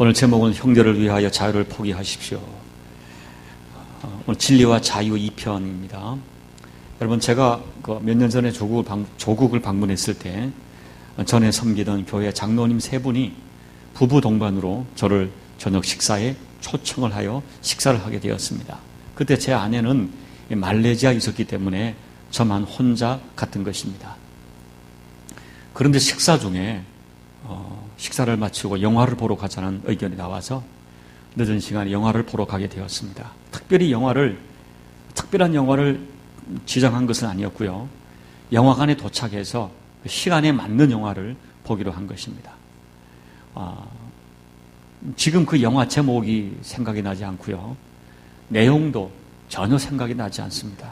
오늘 제목은 형제를 위하여 자유를 포기하십시오. 오늘 진리와 자유 2편입니다. 여러분, 제가 몇 년 전에 조국을 방문했을 때 전에 섬기던 교회 장로님 세 분이 부부 동반으로 저를 저녁 식사에 초청을 하여 식사를 하게 되었습니다. 그때 제 아내는 말레이시아에 있었기 때문에 저만 혼자 갔던 것입니다. 그런데 식사 중에 식사를 마치고 영화를 보러 가자는 의견이 나와서 늦은 시간에 영화를 보러 가게 되었습니다. 특별한 영화를 지정한 것은 아니었고요. 영화관에 도착해서 시간에 맞는 영화를 보기로 한 것입니다. 지금 그 영화 제목이 생각이 나지 않고요. 내용도 전혀 생각이 나지 않습니다.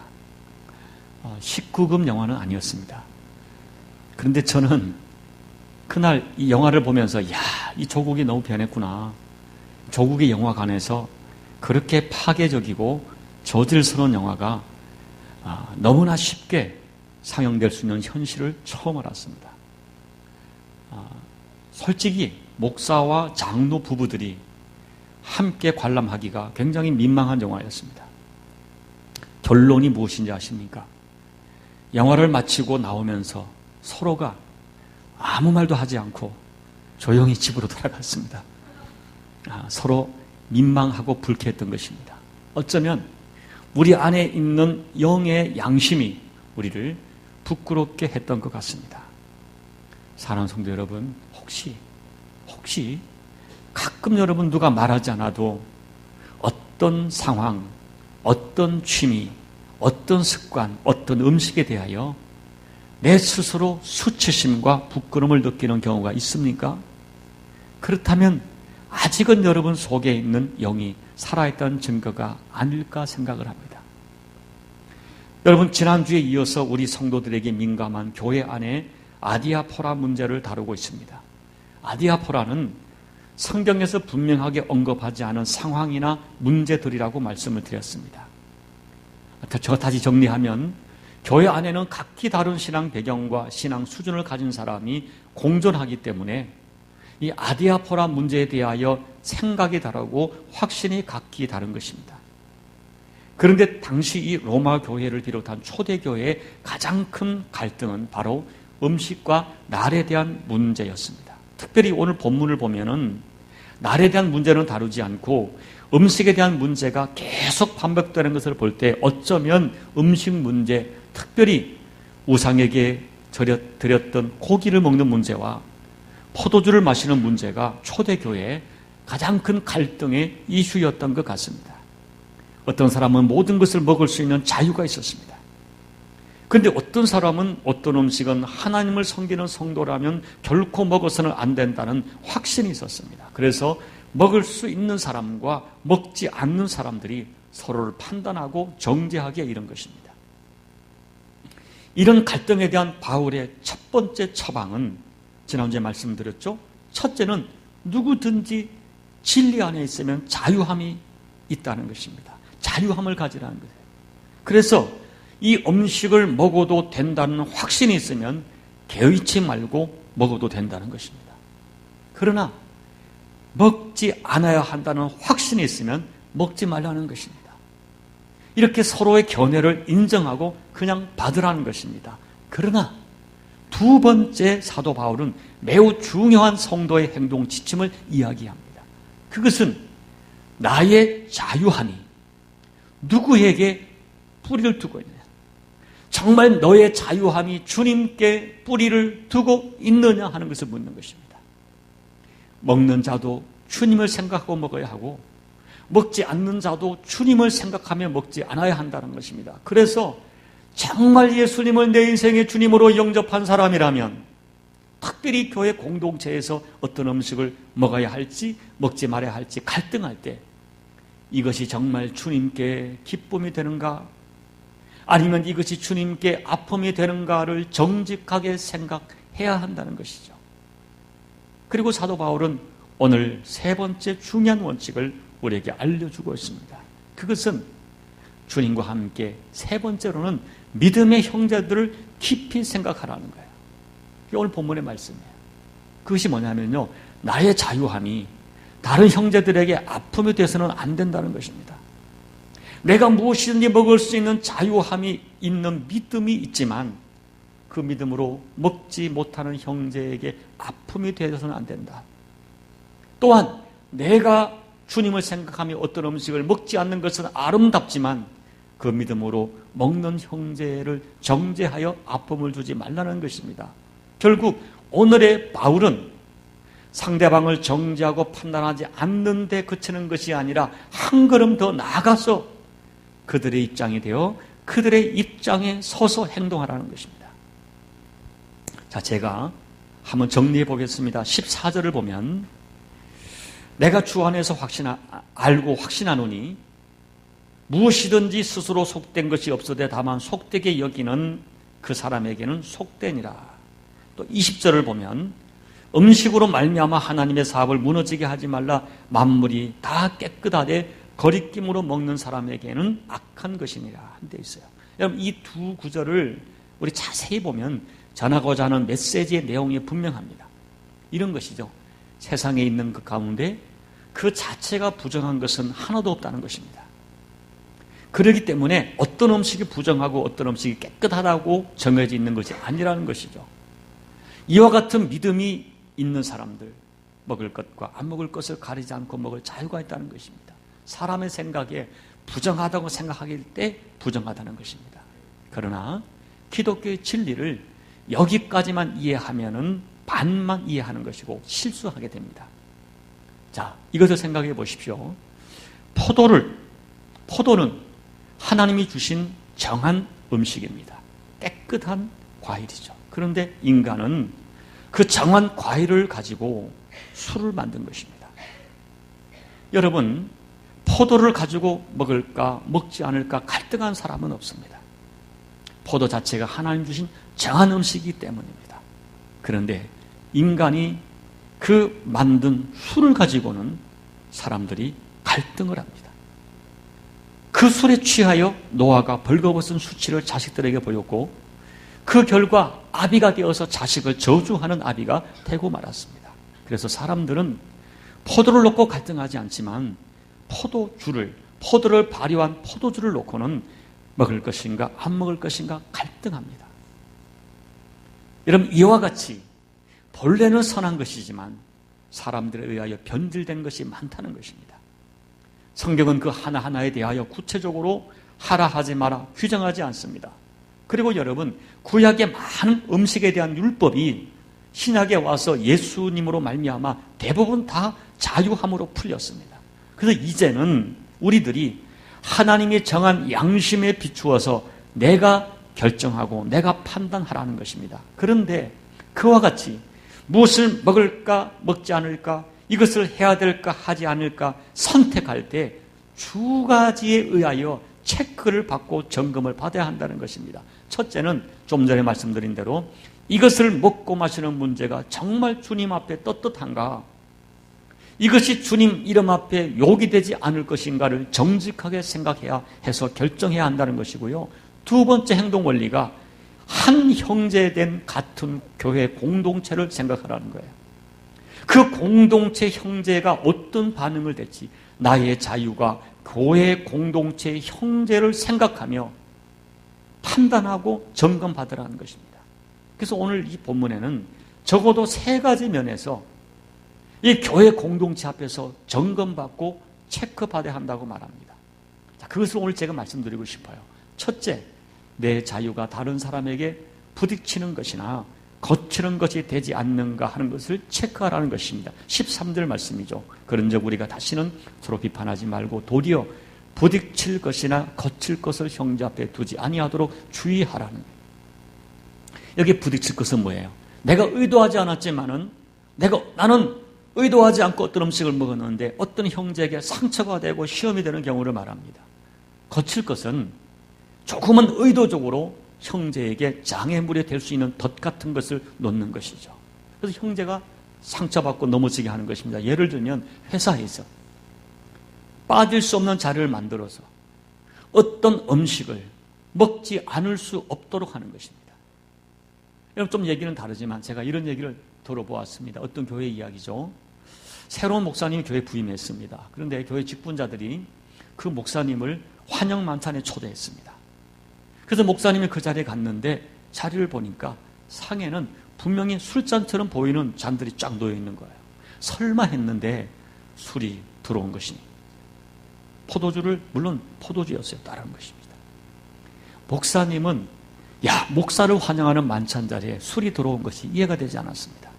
19금 영화는 아니었습니다. 그런데 저는 그날 이 영화를 보면서 이 조국이 너무 변했구나. 조국의 영화관에서 그렇게 파괴적이고 저질스러운 영화가 너무나 쉽게 상영될 수 있는 현실을 처음 알았습니다. 솔직히 목사와 장로 부부들이 함께 관람하기가 굉장히 민망한 영화였습니다. 결론이 무엇인지 아십니까? 영화를 마치고 나오면서 서로가 아무 말도 하지 않고 조용히 집으로 돌아갔습니다. 서로 민망하고 불쾌했던 것입니다. 어쩌면 우리 안에 있는 영의 양심이 우리를 부끄럽게 했던 것 같습니다. 사랑하는 성도 여러분, 혹시 가끔 여러분 누가 말하지 않아도 어떤 상황, 어떤 취미, 어떤 습관, 어떤 음식에 대하여 내 스스로 수치심과 부끄러움을 느끼는 경우가 있습니까? 그렇다면 아직은 여러분 속에 있는 영이 살아있다는 증거가 아닐까 생각을 합니다. 여러분, 지난주에 이어서 우리 성도들에게 민감한 교회 안에 아디아포라 문제를 다루고 있습니다. 아디아포라는 성경에서 분명하게 언급하지 않은 상황이나 문제들이라고 말씀을 드렸습니다. 저 다시 정리하면 교회 안에는 각기 다른 신앙 배경과 신앙 수준을 가진 사람이 공존하기 때문에 이 아디아포라 문제에 대하여 생각이 다르고 확신이 각기 다른 것입니다. 그런데 당시 이 로마 교회를 비롯한 초대교회의 가장 큰 갈등은 바로 음식과 날에 대한 문제였습니다. 특별히 오늘 본문을 보면은 날에 대한 문제는 다루지 않고 음식에 대한 문제가 계속 반복되는 것을 볼 때 어쩌면 음식 문제, 특별히 우상에게 드렸던 고기를 먹는 문제와 포도주를 마시는 문제가 초대교회의 가장 큰 갈등의 이슈였던 것 같습니다. 어떤 사람은 모든 것을 먹을 수 있는 자유가 있었습니다. 그런데 어떤 사람은 어떤 음식은 하나님을 섬기는 성도라면 결코 먹어서는 안 된다는 확신이 있었습니다. 그래서 먹을 수 있는 사람과 먹지 않는 사람들이 서로를 판단하고 정죄하기에 이른 것입니다. 이런 갈등에 대한 바울의 첫 번째 처방은 지난주에 말씀드렸죠. 첫째는 누구든지 진리 안에 있으면 자유함이 있다는 것입니다. 자유함을 가지라는 거예요. 그래서 이 음식을 먹어도 된다는 확신이 있으면 개의치 말고 먹어도 된다는 것입니다. 그러나 먹지 않아야 한다는 확신이 있으면 먹지 말라는 것입니다. 이렇게 서로의 견해를 인정하고 그냥 받으라는 것입니다. 그러나 두 번째 사도 바울은 매우 중요한 성도의 행동 지침을 이야기합니다. 그것은 나의 자유함이 누구에게 뿌리를 두고 있느냐, 정말 너의 자유함이 주님께 뿌리를 두고 있느냐 하는 것을 묻는 것입니다. 먹는 자도 주님을 생각하고 먹어야 하고 먹지 않는 자도 주님을 생각하며 먹지 않아야 한다는 것입니다. 그래서 정말 예수님을 내 인생의 주님으로 영접한 사람이라면 특별히 교회 공동체에서 어떤 음식을 먹어야 할지 먹지 말아야 할지 갈등할 때 이것이 정말 주님께 기쁨이 되는가 아니면 이것이 주님께 아픔이 되는가를 정직하게 생각해야 한다는 것이죠. 그리고 사도 바울은 오늘 세 번째 중요한 원칙을 우리에게 알려주고 있습니다. 그것은 주님과 함께 세 번째로는 믿음의 형제들을 깊이 생각하라는 거예요. 이게 오늘 본문의 말씀이에요. 그것이 뭐냐면요, 나의 자유함이 다른 형제들에게 아픔이 돼서는 안 된다는 것입니다. 내가 무엇이든지 먹을 수 있는 자유함이 있는 믿음이 있지만 그 믿음으로 먹지 못하는 형제에게 아픔이 되어서는 안 된다. 또한 내가 주님을 생각하며 어떤 음식을 먹지 않는 것은 아름답지만 그 믿음으로 먹는 형제를 정죄하여 아픔을 주지 말라는 것입니다. 결국 오늘의 바울은 상대방을 정죄하고 판단하지 않는 데 그치는 것이 아니라 한 걸음 더 나아가서 그들의 입장이 되어 그들의 입장에 서서 행동하라는 것입니다. 자, 제가 한번 정리해 보겠습니다. 14절을 보면 내가 주 안에서 알고 확신하노니 무엇이든지 스스로 속된 것이 없어도 다만 속되게 여기는 그 사람에게는 속되니라. 또 20절을 보면 음식으로 말미암아 하나님의 사업을 무너지게 하지 말라. 만물이 다 깨끗하되 거리낌으로 먹는 사람에게는 악한 것이니라 한 데 있어요. 여러분, 이 두 구절을 우리 자세히 보면 전하고자 하는 메시지의 내용이 분명합니다. 이런 것이죠. 세상에 있는 그 가운데 그 자체가 부정한 것은 하나도 없다는 것입니다. 그렇기 때문에 어떤 음식이 부정하고 어떤 음식이 깨끗하다고 정해져 있는 것이 아니라는 것이죠. 이와 같은 믿음이 있는 사람들, 먹을 것과 안 먹을 것을 가리지 않고 먹을 자유가 있다는 것입니다. 사람의 생각에 부정하다고 생각하길 때 부정하다는 것입니다. 그러나 기독교의 진리를 여기까지만 이해하면은 반만 이해하는 것이고 실수하게 됩니다. 자, 이것을 생각해 보십시오. 포도는 하나님이 주신 정한 음식입니다. 깨끗한 과일이죠. 그런데 인간은 그 정한 과일을 가지고 술을 만든 것입니다. 여러분, 포도를 가지고 먹을까 먹지 않을까 갈등한 사람은 없습니다. 포도 자체가 하나님 주신 정한 음식이기 때문입니다. 그런데 인간이 그 만든 술을 가지고는 사람들이 갈등을 합니다. 그 술에 취하여 노아가 벌거벗은 수치를 자식들에게 보였고 그 결과 아비가 되어서 자식을 저주하는 아비가 되고 말았습니다. 그래서 사람들은 포도를 놓고 갈등하지 않지만 포도를 발효한 포도주를 놓고는 먹을 것인가 안 먹을 것인가 갈등합니다. 여러분, 이와 같이 본래는 선한 것이지만 사람들에 의하여 변질된 것이 많다는 것입니다. 성경은 그 하나하나에 대하여 구체적으로 하라 하지 마라 규정하지 않습니다. 그리고 여러분, 구약의 많은 음식에 대한 율법이 신약에 와서 예수님으로 말미암아 대부분 다 자유함으로 풀렸습니다. 그래서 이제는 우리들이 하나님이 정한 양심에 비추어서 내가 결정하고 내가 판단하라는 것입니다. 그런데 그와 같이 무엇을 먹을까 먹지 않을까, 이것을 해야 될까 하지 않을까 선택할 때 두 가지에 의하여 체크를 받고 점검을 받아야 한다는 것입니다. 첫째는 좀 전에 말씀드린 대로 이것을 먹고 마시는 문제가 정말 주님 앞에 떳떳한가, 이것이 주님 이름 앞에 욕이 되지 않을 것인가를 정직하게 생각해야 해서 결정해야 한다는 것이고요. 두 번째 행동 원리가 한 형제된 같은 교회 공동체를 생각하라는 거예요. 그 공동체 형제가 어떤 반응을 낼지 나의 자유가 교회 공동체 형제를 생각하며 판단하고 점검받으라는 것입니다. 그래서 오늘 이 본문에는 적어도 세 가지 면에서 이 교회 공동체 앞에서 점검받고 체크받아야 한다고 말합니다. 자, 그것을 오늘 제가 말씀드리고 싶어요. 첫째, 내 자유가 다른 사람에게 부딪히는 것이나 거치는 것이 되지 않는가 하는 것을 체크하라는 것입니다. 13절 말씀이죠. 그런즉 우리가 다시는 서로 비판하지 말고 도리어 부딪힐 것이나 거칠 것을 형제 앞에 두지 아니하도록 주의하라는 거예요. 여기 부딪힐 것은 뭐예요? 내가 의도하지 않았지만은 나는 의도하지 않고 어떤 음식을 먹었는데 어떤 형제에게 상처가 되고 시험이 되는 경우를 말합니다. 거칠 것은 조금은 의도적으로 형제에게 장애물이 될 수 있는 덫 같은 것을 놓는 것이죠. 그래서 형제가 상처받고 넘어지게 하는 것입니다. 예를 들면 회사에서 빠질 수 없는 자리를 만들어서 어떤 음식을 먹지 않을 수 없도록 하는 것입니다. 여러분, 좀 얘기는 다르지만 제가 이런 얘기를 들어보았습니다. 어떤 교회 이야기죠. 새로운 목사님이 교회에 부임했습니다. 그런데 교회 직분자들이 그 목사님을 환영 만찬에 초대했습니다. 그래서 목사님이 그 자리에 갔는데 자리를 보니까 상에는 분명히 술잔처럼 보이는 잔들이 쫙 놓여 있는 거예요. 설마 했는데 술이 들어온 것이니 포도주를, 물론 포도주였어요. 따른 것입니다. 목사님은 목사를 환영하는 만찬 자리에 술이 들어온 것이 이해가 되지 않았습니다.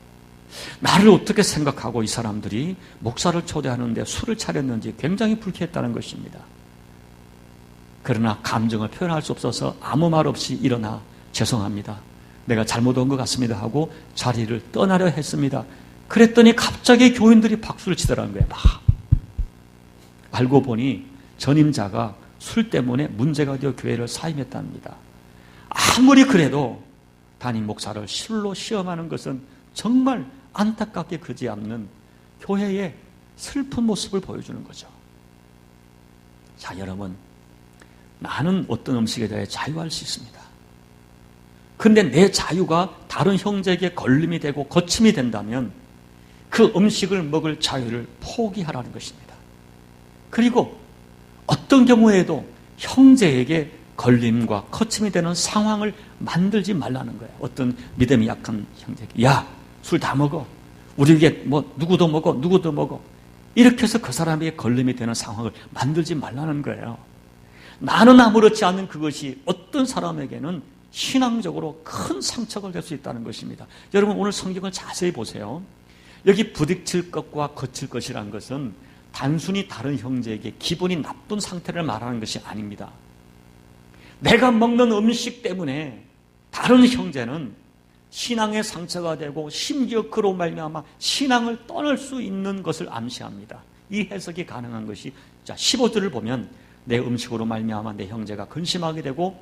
나를 어떻게 생각하고 이 사람들이 목사를 초대하는데 술을 차렸는지 굉장히 불쾌했다는 것입니다. 그러나 감정을 표현할 수 없어서 아무 말 없이 일어나 죄송합니다, 내가 잘못한 것 같습니다 하고 자리를 떠나려 했습니다. 그랬더니 갑자기 교인들이 박수를 치더라는 거예요. 막. 알고 보니 전임자가 술 때문에 문제가 되어 교회를 사임했답니다. 아무리 그래도 담임 목사를 술로 시험하는 것은 정말 안타깝게 그지없는 교회의 슬픈 모습을 보여주는 거죠. 자, 여러분, 나는 어떤 음식에 대해 자유할 수 있습니다. 그런데 내 자유가 다른 형제에게 걸림이 되고 거침이 된다면 그 음식을 먹을 자유를 포기하라는 것입니다. 그리고 어떤 경우에도 형제에게 걸림과 거침이 되는 상황을 만들지 말라는 거예요. 어떤 믿음이 약한 형제에게 술 다 먹어, 우리에게 누구도 먹어, 이렇게 해서 그 사람에게 걸림이 되는 상황을 만들지 말라는 거예요. 나는 아무렇지 않은 그것이 어떤 사람에게는 신앙적으로 큰 상처가 될 수 있다는 것입니다. 여러분, 오늘 성경을 자세히 보세요. 여기 부딪힐 것과 거칠 것이란 것은 단순히 다른 형제에게 기분이 나쁜 상태를 말하는 것이 아닙니다. 내가 먹는 음식 때문에 다른 형제는 신앙의 상처가 되고 심지어 그로 말미암아 신앙을 떠날 수 있는 것을 암시합니다. 이 해석이 가능한 것이 15절을 보면 내 음식으로 말미암아 내 형제가 근심하게 되고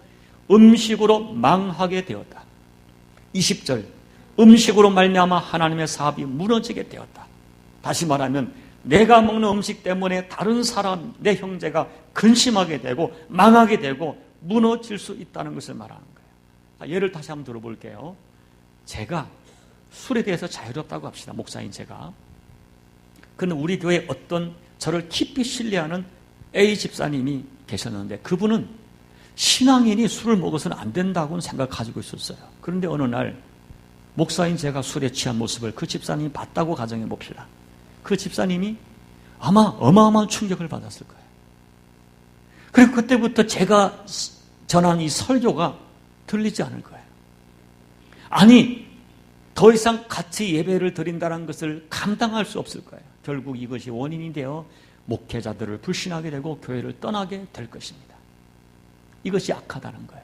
음식으로 망하게 되었다. 20절, 음식으로 말미암아 하나님의 사업이 무너지게 되었다. 다시 말하면 내가 먹는 음식 때문에 다른 사람, 내 형제가 근심하게 되고 망하게 되고 무너질 수 있다는 것을 말하는 거예요. 자, 예를 다시 한번 들어볼게요. 제가 술에 대해서 자유롭다고 합시다. 목사인 제가. 그런데 우리 교회에 어떤 저를 깊이 신뢰하는 A 집사님이 계셨는데 그분은 신앙인이 술을 먹어서는 안 된다고는 생각을 가지고 있었어요. 그런데 어느 날 목사인 제가 술에 취한 모습을 그 집사님이 봤다고 가정해 봅시다. 그 집사님이 아마 어마어마한 충격을 받았을 거예요. 그리고 그때부터 제가 전한 이 설교가 들리지 않을 거예요. 아니, 더 이상 같이 예배를 드린다는 것을 감당할 수 없을 거예요. 결국 이것이 원인이 되어 목회자들을 불신하게 되고 교회를 떠나게 될 것입니다. 이것이 악하다는 거예요.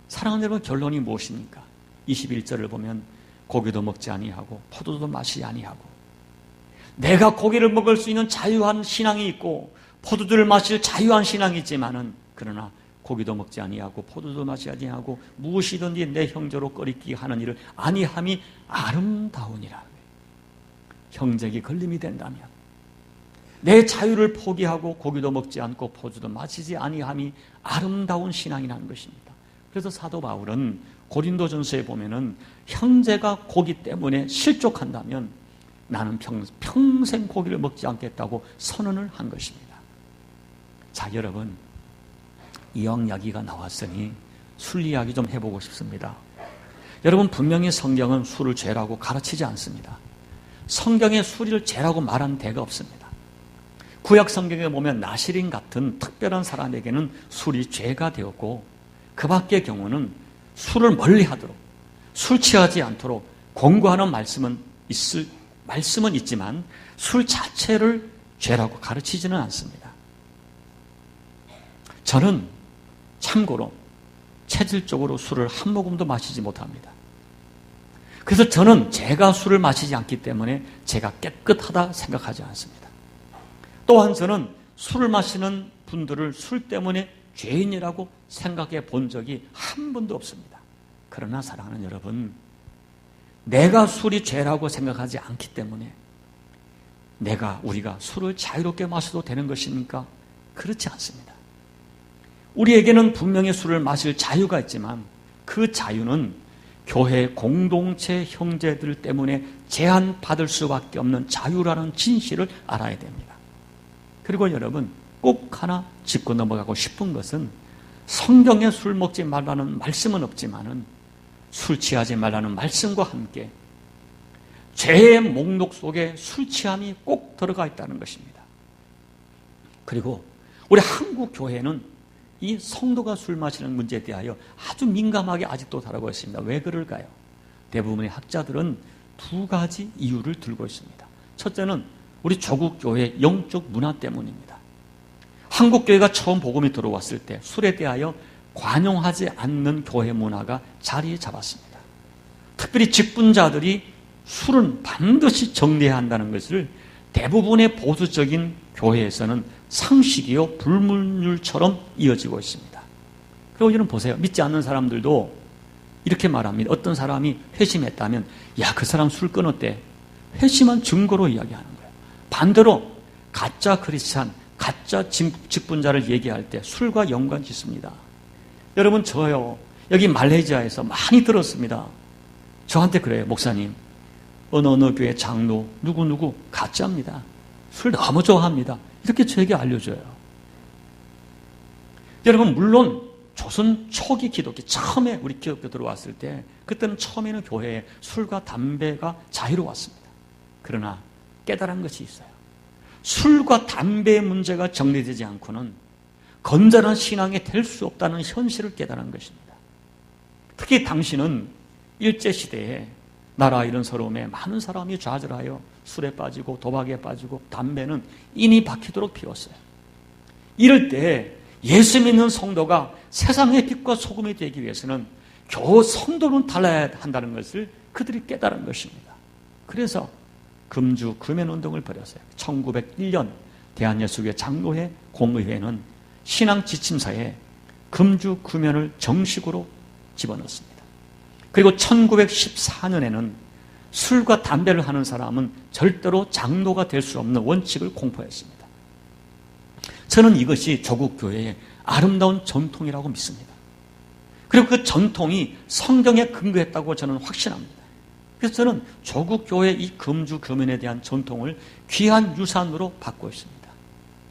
사랑하는 여러분, 결론이 무엇입니까? 21절을 보면 고기도 먹지 아니하고 포도도 마시지 아니하고, 내가 고기를 먹을 수 있는 자유한 신앙이 있고 포도주를 마실 자유한 신앙이 있지만은, 그러나 고기도 먹지 아니하고 포도도 마시지 아니하고 무엇이든지 내 형제로 꺼리게 하는 일을 아니함이 아름다우니라. 형제에게 걸림이 된다면 내 자유를 포기하고 고기도 먹지 않고 포도도 마시지 아니함이 아름다운 신앙이라는 것입니다. 그래서 사도 바울은 고린도전서에 보면은 형제가 고기 때문에 실족한다면 나는 평생 고기를 먹지 않겠다고 선언을 한 것입니다. 자, 여러분, 이왕 이야기가 나왔으니 술 이야기 좀 해보고 싶습니다. 여러분, 분명히 성경은 술을 죄라고 가르치지 않습니다. 성경에 술을 죄라고 말한 데가 없습니다. 구약 성경에 보면 나시린 같은 특별한 사람에게는 술이 죄가 되었고, 그 밖의 경우는 술을 멀리하도록, 술 취하지 않도록 권고하는 말씀은 있지만 술 자체를 죄라고 가르치지는 않습니다. 저는 참고로 체질적으로 술을 한 모금도 마시지 못합니다. 그래서 저는 제가 술을 마시지 않기 때문에 제가 깨끗하다 생각하지 않습니다. 또한 저는 술을 마시는 분들을 술 때문에 죄인이라고 생각해 본 적이 한 번도 없습니다. 그러나 사랑하는 여러분, 내가 술이 죄라고 생각하지 않기 때문에 우리가 술을 자유롭게 마셔도 되는 것입니까? 그렇지 않습니다. 우리에게는 분명히 술을 마실 자유가 있지만 그 자유는 교회 공동체 형제들 때문에 제한받을 수밖에 없는 자유라는 진실을 알아야 됩니다. 그리고 여러분, 꼭 하나 짚고 넘어가고 싶은 것은 성경에 술 먹지 말라는 말씀은 없지만은 술 취하지 말라는 말씀과 함께 죄의 목록 속에 술 취함이 꼭 들어가 있다는 것입니다. 그리고 우리 한국 교회는 이 성도가 술 마시는 문제에 대하여 아주 민감하게 아직도 다루고 있습니다. 왜 그럴까요? 대부분의 학자들은 두 가지 이유를 들고 있습니다. 첫째는 우리 조국 교회의 영적 문화 때문입니다. 한국 교회가 처음 복음이 들어왔을 때 술에 대하여 관용하지 않는 교회 문화가 자리 잡았습니다. 특별히 직분자들이 술은 반드시 정리해야 한다는 것을 대부분의 보수적인 교회에서는 상식이요 불문율처럼 이어지고 있습니다. 그리고 여러분 보세요. 믿지 않는 사람들도 이렇게 말합니다. 어떤 사람이 회심했다면 야, 그 사람 술 끊었대. 회심한 증거로 이야기하는 거예요. 반대로 가짜 크리스찬, 가짜 직분자를 얘기할 때 술과 연관 짓습니다. 여러분, 저요 여기 말레이시아에서 많이 들었습니다. 저한테 그래요. 목사님, 어느 교회 장로 누구누구 가짜입니다. 술 너무 좋아합니다. 이렇게 저에게 알려줘요. 여러분, 물론 조선 초기 기독교, 처음에 우리 기독교 들어왔을 때 그때는 처음에는 교회에 술과 담배가 자유로웠습니다. 그러나 깨달은 것이 있어요. 술과 담배의 문제가 정리되지 않고는 건전한 신앙이 될 수 없다는 현실을 깨달은 것입니다. 특히 당시는 일제시대에 나라 이런 서러움에 많은 사람이 좌절하여 술에 빠지고 도박에 빠지고 담배는 인이 박히도록 피웠어요. 이럴 때 예수 믿는 성도가 세상의 빛과 소금이 되기 위해서는 겨우 성도는 달라야 한다는 것을 그들이 깨달은 것입니다. 그래서 금주 금연운동을 벌였어요. 1901년 대한예수교회 장로회 공의회는 신앙 지침서에 금주 금연을 정식으로 집어넣습니다. 그리고 1914년에는 술과 담배를 하는 사람은 절대로 장로가 될 수 없는 원칙을 공포했습니다. 저는 이것이 조국 교회의 아름다운 전통이라고 믿습니다. 그리고 그 전통이 성경에 근거했다고 저는 확신합니다. 그래서 저는 조국 교회의 이 금주 금연에 대한 전통을 귀한 유산으로 받고 있습니다.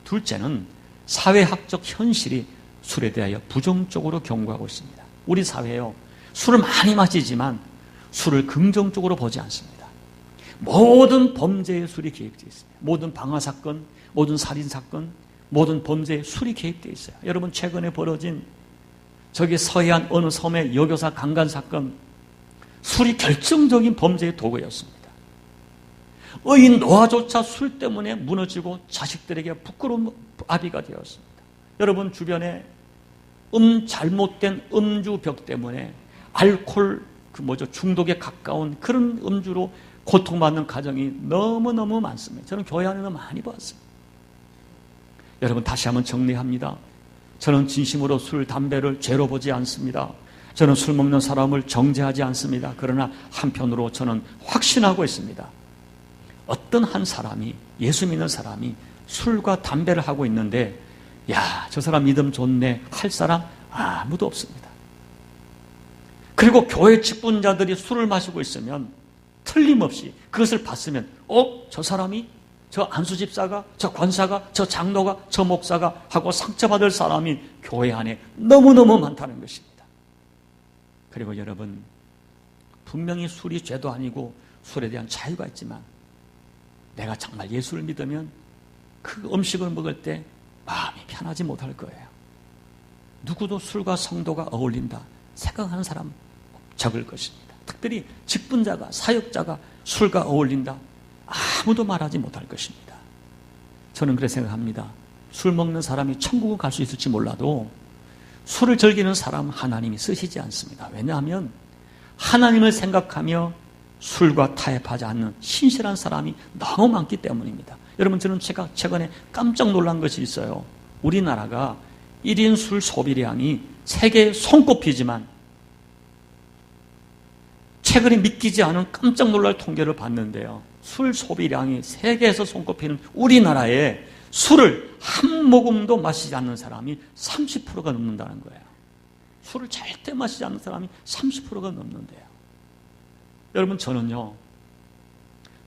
둘째는 사회학적 현실이 술에 대하여 부정적으로 경고하고 있습니다. 우리 사회요, 술을 많이 마시지만 술을 긍정적으로 보지 않습니다. 모든 범죄에 술이 개입되어 있습니다. 모든 방화사건, 모든 살인사건, 모든 범죄에 술이 개입되어 있어요. 여러분, 최근에 벌어진 저기 서해안 어느 섬의 여교사 강간사건, 술이 결정적인 범죄의 도구였습니다. 의인 노아조차 술 때문에 무너지고 자식들에게 부끄러운 아비가 되었습니다. 여러분 주변에 잘못된 음주벽 때문에 알코올 중독에 가까운 그런 음주로 고통받는 가정이 너무너무 많습니다. 저는 교회 안에서 많이 봤습니다. 여러분, 다시 한번 정리합니다. 저는 진심으로 술, 담배를 죄로 보지 않습니다. 저는 술 먹는 사람을 정죄하지 않습니다. 그러나 한편으로 저는 확신하고 있습니다. 어떤 한 사람이, 예수 믿는 사람이 술과 담배를 하고 있는데 야, 저 사람 믿음 좋네 할 사람 아무도 없습니다. 그리고 교회 직분자들이 술을 마시고 있으면 틀림없이 그것을 봤으면 저 사람이, 저 안수집사가, 저 권사가, 저 장로가, 저 목사가 하고 상처받을 사람이 교회 안에 너무너무 많다는 것입니다. 그리고 여러분, 분명히 술이 죄도 아니고 술에 대한 자유가 있지만 내가 정말 예수를 믿으면 그 음식을 먹을 때 마음이 편하지 못할 거예요. 누구도 술과 성도가 어울린다 생각하는 사람 적을 것입니다. 특별히 직분자가, 사역자가 술과 어울린다 아무도 말하지 못할 것입니다. 저는 그렇게 생각합니다. 술 먹는 사람이 천국을 갈 수 있을지 몰라도 술을 즐기는 사람은 하나님이 쓰시지 않습니다. 왜냐하면 하나님을 생각하며 술과 타협하지 않는 신실한 사람이 너무 많기 때문입니다. 여러분, 저는 제가 최근에 깜짝 놀란 것이 있어요. 우리나라가 1인 술 소비량이 세계에 손꼽히지만 최근에 믿기지 않은 깜짝 놀랄 통계를 봤는데요. 술 소비량이 세계에서 손꼽히는 우리나라에 술을 한 모금도 마시지 않는 사람이 30%가 넘는다는 거예요. 술을 절대 마시지 않는 사람이 30%가 넘는데요. 여러분, 저는요,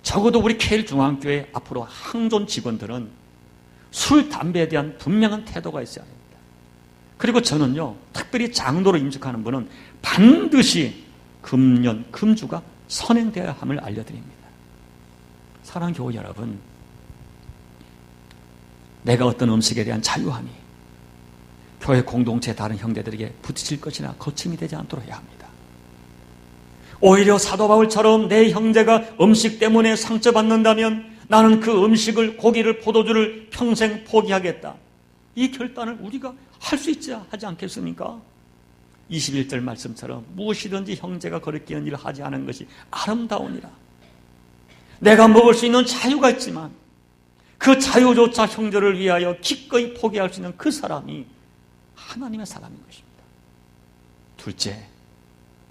적어도 우리 KL중앙교회 앞으로 항존 직원들은 술, 담배에 대한 분명한 태도가 있어야 합니다. 그리고 저는요, 특별히 장로로 임직하는 분은 반드시 금년, 금주가 선행되어야 함을 알려드립니다. 사랑하는 교우 여러분, 내가 어떤 음식에 대한 자유함이 교회 공동체 다른 형제들에게 부딪힐 것이나 거침이 되지 않도록 해야 합니다. 오히려 사도 바울처럼 내 형제가 음식 때문에 상처받는다면 나는 그 음식을, 고기를, 포도주를 평생 포기하겠다. 이 결단을 우리가 할 수 있지 하지 않겠습니까? 21절 말씀처럼 무엇이든지 형제가 거리끼는 일을 하지 않은 것이 아름다우니라. 내가 먹을 수 있는 자유가 있지만 그 자유조차 형제를 위하여 기꺼이 포기할 수 있는 그 사람이 하나님의 사람인 것입니다. 둘째,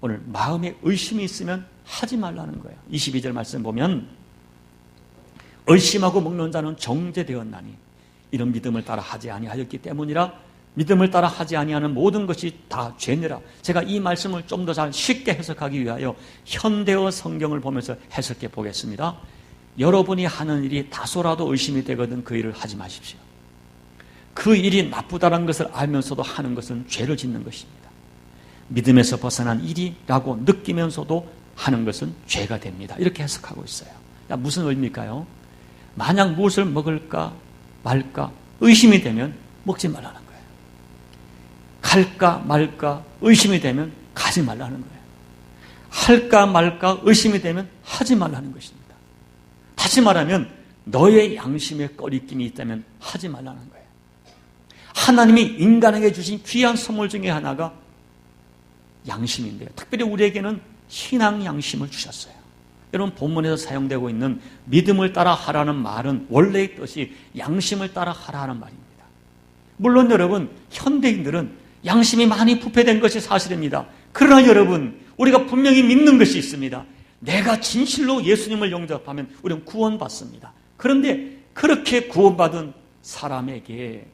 오늘 마음에 의심이 있으면 하지 말라는 거예요. 22절 말씀 보면 의심하고 먹는 자는 정죄되었나니 이런 믿음을 따라 하지 아니하였기 때문이라. 믿음을 따라 하지 아니하는 모든 것이 다 죄니라. 제가 이 말씀을 좀 더 잘 쉽게 해석하기 위하여 현대어 성경을 보면서 해석해 보겠습니다. 여러분이 하는 일이 다소라도 의심이 되거든 그 일을 하지 마십시오. 그 일이 나쁘다는 것을 알면서도 하는 것은 죄를 짓는 것입니다. 믿음에서 벗어난 일이라고 느끼면서도 하는 것은 죄가 됩니다. 이렇게 해석하고 있어요. 무슨 의미일까요? 만약 무엇을 먹을까 말까 의심이 되면 먹지 말라는 거예요. 갈까 말까 의심이 되면 가지 말라는 거예요. 할까 말까 의심이 되면 하지 말라는 것입니다. 다시 말하면 너의 양심에 꺼리낌이 있다면 하지 말라는 거예요. 하나님이 인간에게 주신 귀한 선물 중에 하나가 양심인데요. 특별히 우리에게는 신앙 양심을 주셨어요. 여러분, 본문에서 사용되고 있는 믿음을 따라 하라는 말은 원래의 뜻이 양심을 따라 하라는 말입니다. 물론 여러분, 현대인들은 양심이 많이 부패된 것이 사실입니다. 그러나 여러분, 우리가 분명히 믿는 것이 있습니다. 내가 진실로 예수님을 영접하면 우리는 구원받습니다. 그런데 그렇게 구원받은 사람에게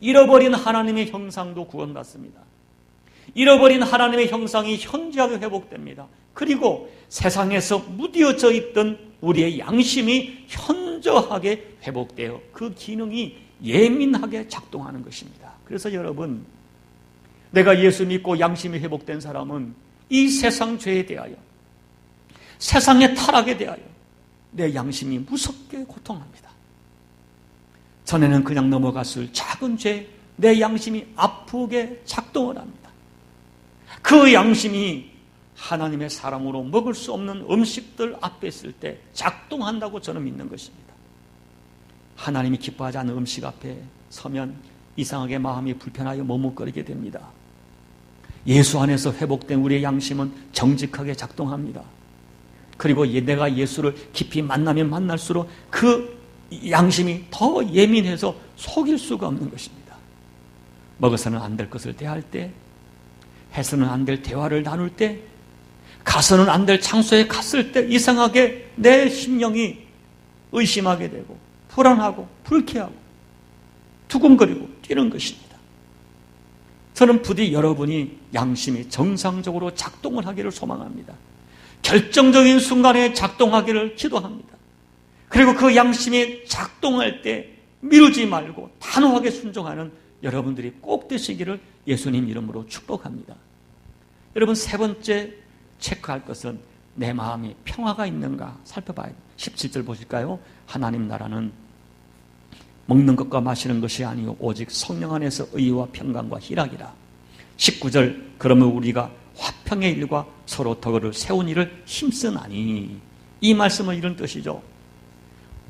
잃어버린 하나님의 형상도 구원받습니다. 잃어버린 하나님의 형상이 현저하게 회복됩니다. 그리고 세상에서 무뎌져 있던 우리의 양심이 현저하게 회복되어 그 기능이 예민하게 작동하는 것입니다. 그래서 여러분, 내가 예수 믿고 양심이 회복된 사람은 이 세상 죄에 대하여, 세상의 타락에 대하여 내 양심이 무섭게 고통합니다. 전에는 그냥 넘어갔을 작은 죄, 내 양심이 아프게 작동을 합니다. 그 양심이 하나님의 사랑으로 먹을 수 없는 음식들 앞에 있을 때 작동한다고 저는 믿는 것입니다. 하나님이 기뻐하지 않는 음식 앞에 서면 이상하게 마음이 불편하여 머뭇거리게 됩니다. 예수 안에서 회복된 우리의 양심은 정직하게 작동합니다. 그리고 내가 예수를 깊이 만나면 만날수록 그 양심이 더 예민해서 속일 수가 없는 것입니다. 먹어서는 안 될 것을 대할 때, 해서는 안 될 대화를 나눌 때, 가서는 안 될 장소에 갔을 때 이상하게 내 심령이 의심하게 되고 불안하고 불쾌하고 두근거리고 뛰는 것입니다. 저는 부디 여러분이 양심이 정상적으로 작동을 하기를 소망합니다. 결정적인 순간에 작동하기를 기도합니다. 그리고 그 양심이 작동할 때 미루지 말고 단호하게 순종하는 여러분들이 꼭 되시기를 예수님 이름으로 축복합니다. 여러분, 세 번째 체크할 것은 내 마음에 평화가 있는가 살펴봐야 돼요. 17절 보실까요? 하나님 나라는 먹는 것과 마시는 것이 아니요 오직 성령 안에서 의와 평강과 희락이라. 19절 그러면 우리가 화평의 일과 서로 덕을 세운 일을 힘쓰나니. 이 말씀은 이런 뜻이죠.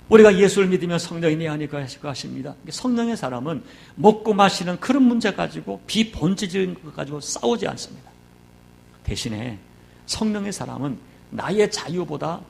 우리가 예수를 믿으면 성령이 내 안에 거하십니다. 성령의 사람은 먹고 마시는 그런 문제 가지고 비본질적인 것 가지고 싸우지 않습니다. 대신에 성령의 사람은 나의 자유보다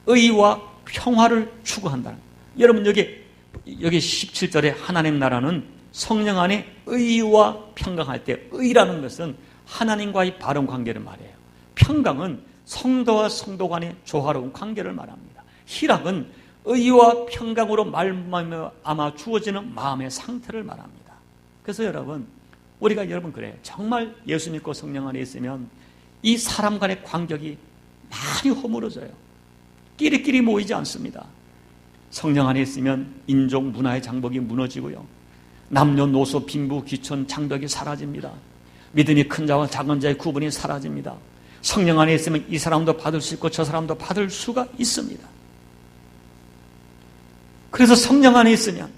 의와 평화를 추구한다는 거예요. 여러분, 여기 17절에 하나님 나라는 성령 안에 의와 평강할 때, 의라는 것은 하나님과의 바른 관계를 말해요. 평강은 성도와 성도 간의 조화로운 관계를 말합니다. 희락은 의와 평강으로 말미암아 주어지는 마음의 상태를 말합니다. 그래서 여러분, 우리가 그래요. 정말 예수 믿고 성령 안에 있으면 이 사람 간의 관계가 많이 허물어져요. 끼리끼리 모이지 않습니다. 성령 안에 있으면 인종, 문화의 장벽이 무너지고요. 남녀노소, 빈부, 귀천, 장벽이 사라집니다. 믿음이 큰 자와 작은 자의 구분이 사라집니다. 성령 안에 있으면 이 사람도 받을 수 있고 저 사람도 받을 수가 있습니다. 그래서 성령 안에 있으면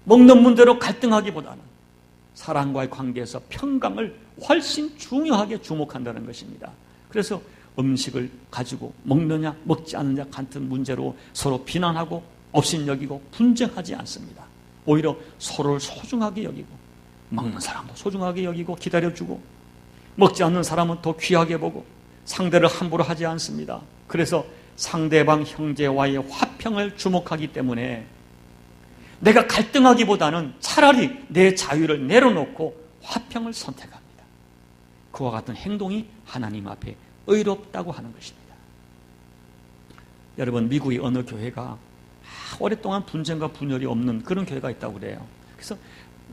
먹는 문제로 갈등하기보다는 사랑과의 관계에서 평강을 훨씬 중요하게 주목한다는 것입니다. 그래서 음식을 가지고 먹느냐 먹지 않느냐 같은 문제로 서로 비난하고 업신여기고 분쟁하지 않습니다. 오히려 서로를 소중하게 여기고 먹는 사람도 소중하게 여기고 기다려주고 먹지 않는 사람은 더 귀하게 보고 상대를 함부로 하지 않습니다. 그래서 상대방 형제와의 화평을 주목하기 때문에 내가 갈등하기보다는 차라리 내 자유를 내려놓고 화평을 선택합니다. 그와 같은 행동이 하나님 앞에 의롭다고 하는 것입니다. 여러분, 미국의 어느 교회가 오랫동안 분쟁과 분열이 없는 그런 교회가 있다고 그래요. 그래서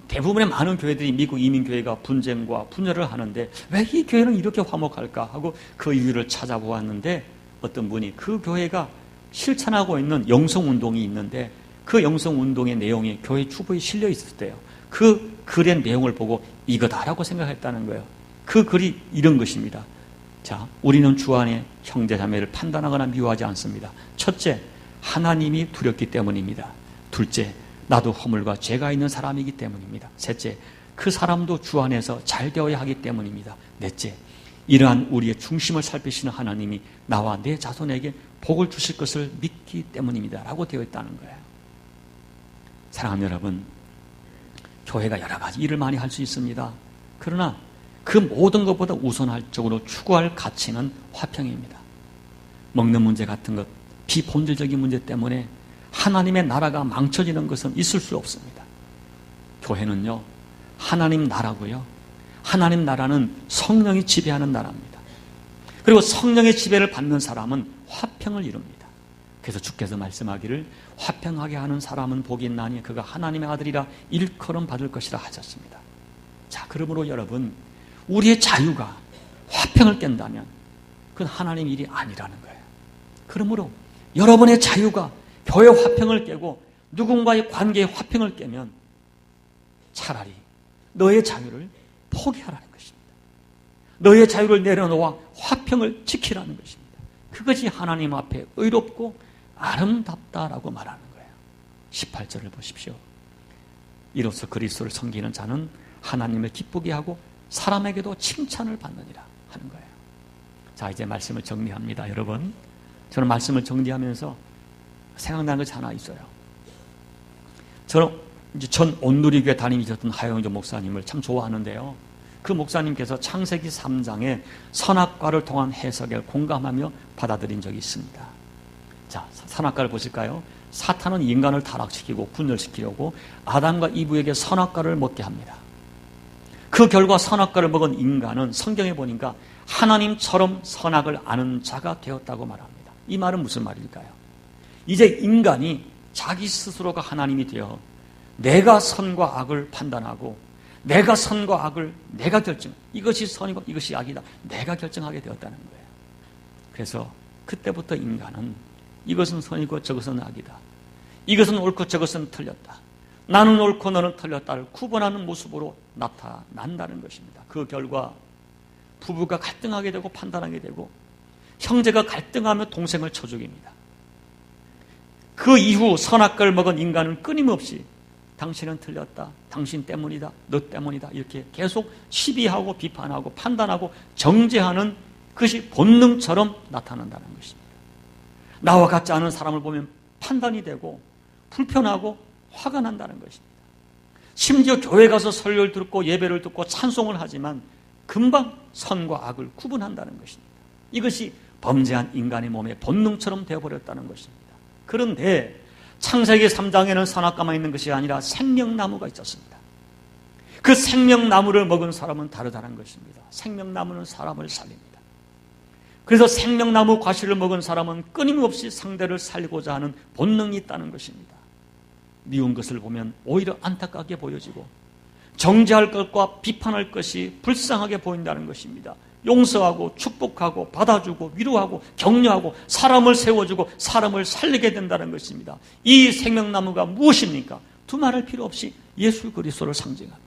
대부분의 많은 교회들이 미국 이민교회가 분쟁과 분열을 하는데 왜 이 교회는 이렇게 화목할까 하고 그 이유를 찾아보았는데 어떤 분이 그 교회가 실천하고 있는 영성운동이 있는데 그 영성운동의 내용이 교회 추부에 실려 있었대요. 그 글의 내용을 보고 이거다라고 생각했다는 거예요. 그 글이 이런 것입니다. 자, 우리는 주 안에 형제자매를 판단하거나 미워하지 않습니다. 첫째, 하나님이 두렵기 때문입니다. 둘째, 나도 허물과 죄가 있는 사람이기 때문입니다. 셋째, 그 사람도 주 안에서 잘 되어야 하기 때문입니다. 넷째, 이러한 우리의 중심을 살피시는 하나님이 나와 내 자손에게 복을 주실 것을 믿기 때문입니다. 라고 되어 있다는 거예요. 사랑하는 여러분, 교회가 여러 가지 일을 많이 할 수 있습니다. 그러나 그 모든 것보다 우선적으로 추구할 가치는 화평입니다. 먹는 문제 같은 것, 비본질적인 문제 때문에 하나님의 나라가 망쳐지는 것은 있을 수 없습니다. 교회는요, 하나님 나라고요. 하나님 나라는 성령이 지배하는 나라입니다. 그리고 성령의 지배를 받는 사람은 화평을 이룹니다. 그래서 주께서 말씀하기를 화평하게 하는 사람은 복이 있나니 그가 하나님의 아들이라 일컬음 받을 것이라 하셨습니다. 자, 그러므로 여러분, 우리의 자유가 화평을 깬다면 그건 하나님의 일이 아니라는 거예요. 그러므로 여러분의 자유가 교회 화평을 깨고 누군가의 관계의 화평을 깨면 차라리 너의 자유를 포기하라는 것입니다. 너의 자유를 내려놓아 화평을 지키라는 것입니다. 그것이 하나님 앞에 의롭고 아름답다라고 말하는 거예요. 18절을 보십시오. 이로써 그리스도를 섬기는 자는 하나님을 기쁘게 하고 사람에게도 칭찬을 받느니라 하는 거예요. 자, 이제 말씀을 정리합니다. 여러분, 저는 말씀을 정리하면서 생각나는 것이 하나 있어요. 저는 이제 전 온누리교회 담임이셨던 하영조 목사님을 참 좋아하는데요. 그 목사님께서 창세기 3장의 선악과를 통한 해석에 공감하며 받아들인 적이 있습니다. 자, 선악과를 보실까요? 사탄은 인간을 타락시키고 분열시키려고 아담과 이브에게 선악과를 먹게 합니다. 그 결과 선악과를 먹은 인간은 성경에 보니까 하나님처럼 선악을 아는 자가 되었다고 말합니다. 이 말은 무슨 말일까요? 이제 인간이 자기 스스로가 하나님이 되어 내가 선과 악을 판단하고 내가 선과 악을 내가 결정, 이것이 선이고 이것이 악이다, 내가 결정하게 되었다는 거예요. 그래서 그때부터 인간은 이것은 선이고 저것은 악이다, 이것은 옳고 저것은 틀렸다, 나는 옳고 너는 틀렸다를 구분하는 모습으로 나타난다는 것입니다. 그 결과 부부가 갈등하게 되고 판단하게 되고 형제가 갈등하며 동생을 쳐 죽입니다. 그 이후 선악과를 먹은 인간은 끊임없이 당신은 틀렸다, 당신 때문이다, 너 때문이다, 이렇게 계속 시비하고 비판하고 판단하고 정죄하는 것이 본능처럼 나타난다는 것입니다. 나와 같지 않은 사람을 보면 판단이 되고 불편하고 화가 난다는 것입니다. 심지어 교회 가서 설교를 듣고 예배를 듣고 찬송을 하지만 금방 선과 악을 구분한다는 것입니다. 이것이 범죄한 인간의 몸의 본능처럼 되어버렸다는 것입니다. 그런데 창세기 3장에는 선악과만 있는 것이 아니라 생명나무가 있었습니다. 그 생명나무를 먹은 사람은 다르다는 것입니다. 생명나무는 사람을 살립니다. 그래서 생명나무 과실을 먹은 사람은 끊임없이 상대를 살리고자 하는 본능이 있다는 것입니다. 미운 것을 보면 오히려 안타깝게 보여지고 정죄할 것과 비판할 것이 불쌍하게 보인다는 것입니다. 용서하고 축복하고 받아주고 위로하고 격려하고 사람을 세워주고 사람을 살리게 된다는 것입니다. 이 생명나무가 무엇입니까? 두말할 필요 없이 예수 그리스도를 상징합니다.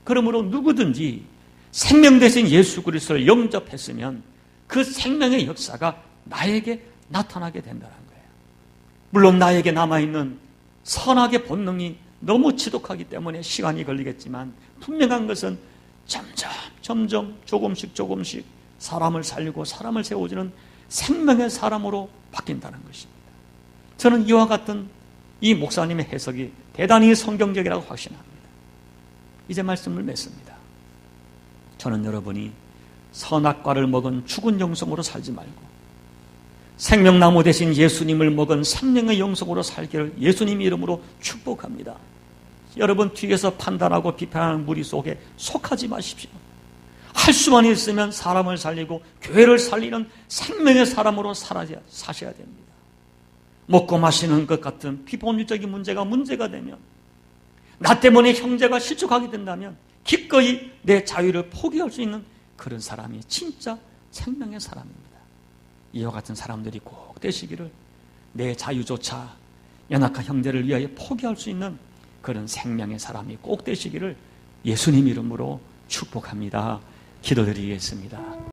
그러므로 누구든지 생명 대신 예수 그리스도를 영접했으면 그 생명의 역사가 나에게 나타나게 된다는 거예요. 물론 나에게 남아있는 선악의 본능이 너무 지독하기 때문에 시간이 걸리겠지만 분명한 것은 점점 조금씩 사람을 살리고 사람을 세워주는 생명의 사람으로 바뀐다는 것입니다. 저는 이와 같은 이 목사님의 해석이 대단히 성경적이라고 확신합니다. 이제 말씀을 맺습니다. 저는 여러분이 선악과를 먹은 죽은 영성으로 살지 말고 생명나무 대신 예수님을 먹은 생명의 영성으로 살기를 예수님 이름으로 축복합니다. 여러분 뒤에서 판단하고 비판하는 무리 속에 속하지 마십시오. 할 수만 있으면 사람을 살리고 교회를 살리는 생명의 사람으로 사셔야 됩니다. 먹고 마시는 것 같은 비본질적인 문제가 되면 나 때문에 형제가 실족하게 된다면 기꺼이 내 자유를 포기할 수 있는 그런 사람이 진짜 생명의 사람입니다. 이와 같은 사람들이 꼭 되시기를 내 자유조차 연약한 형제를 위하여 포기할 수 있는 그런 생명의 사람이 꼭 되시기를 예수님 이름으로 축복합니다. 기도드리겠습니다.